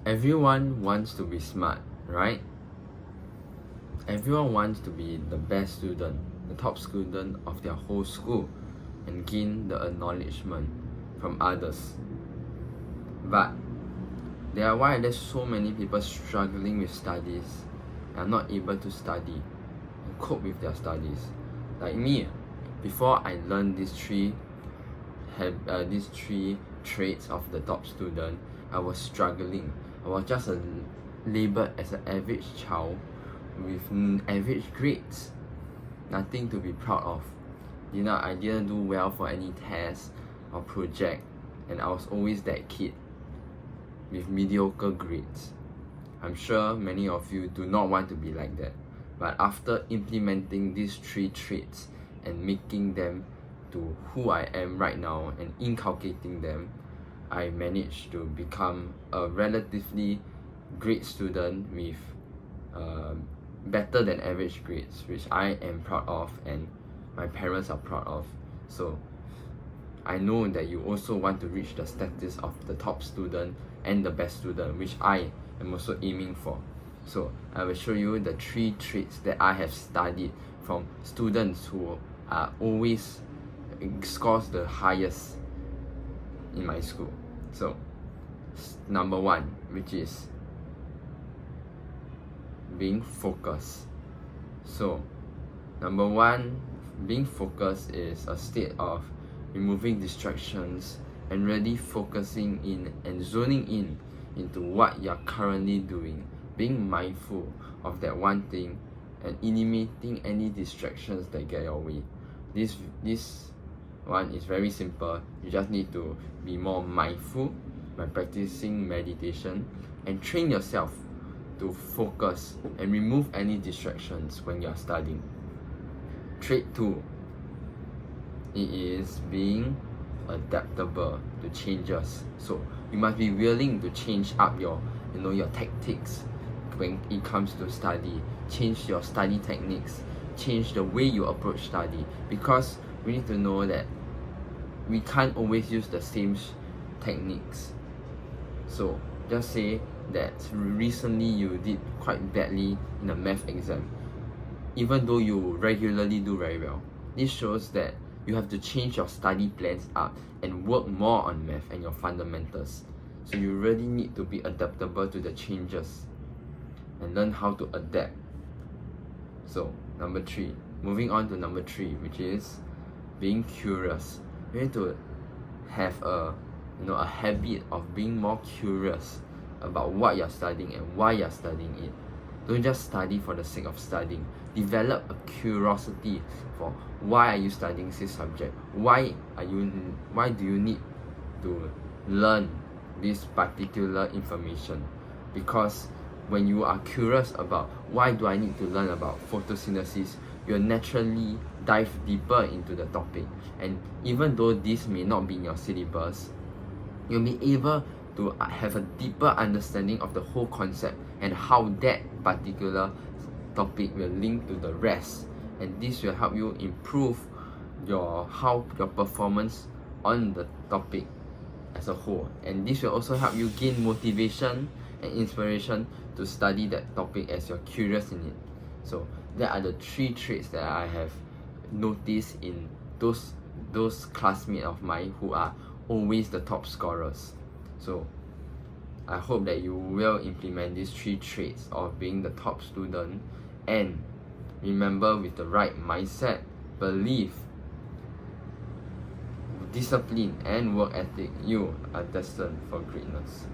Everyone wants to be smart, right? Everyone wants to be the best student, the top student of their whole school, and gain the acknowledgement from others. But why there's so many people struggling with studies and are not able to study and cope with their studies. Like me, before I learned these three traits of the top student, I was struggling. I was just labeled as an average child with average grades, nothing to be proud of. I didn't do well for any test or project, and I was always that kid with mediocre grades. I'm sure many of you do not want to be like that, but after implementing these three traits and making them to who I am right now and inculcating them, I managed to become a relatively great student with better than average grades, which I am proud of and my parents are proud of. So I know that you also want to reach the status of the top student and the best student, which I am also aiming for. So I will show you the three traits that I have studied from students who are always scores the highest in my school. So number one, which is being focused. So number one, being focused is a state of removing distractions and really focusing in and zoning in into what you're currently doing, being mindful of that one thing and eliminating any distractions that get your way. This one is very simple. You just need to be more mindful by practicing meditation and train yourself to focus and remove any distractions when you're studying. Trait 2, it is being adaptable to changes. So you must be willing to change up your tactics when it comes to study. Change your study techniques, change the way you approach study, because we need to know that we can't always use the same techniques. So just say that recently you did quite badly in a math exam, even though you regularly do very well. This shows that you have to change your study plans up and work more on math and your fundamentals. So you really need to be adaptable to the changes and learn how to adapt. So moving on to number 3, which is being curious. You need to have a habit of being more curious about what you're studying and why you're studying it. Don't just study for the sake of studying. Develop a curiosity for why are you studying this subject? Why do you need to learn this particular information? Because when you are curious about why do I need to learn about photosynthesis, you'll naturally dive deeper into the topic. And even though this may not be in your syllabus, you'll be able to have a deeper understanding of the whole concept and how that particular topic will link to the rest. And this will help you improve your performance on the topic as a whole. And this will also help you gain motivation and inspiration to study that topic as you're curious in it. So that are the 3 traits that I have noticed in those classmates of mine who are always the top scorers. So I hope that you will implement these 3 traits of being the top student, and remember, with the right mindset, belief, discipline and work ethic, you are destined for greatness.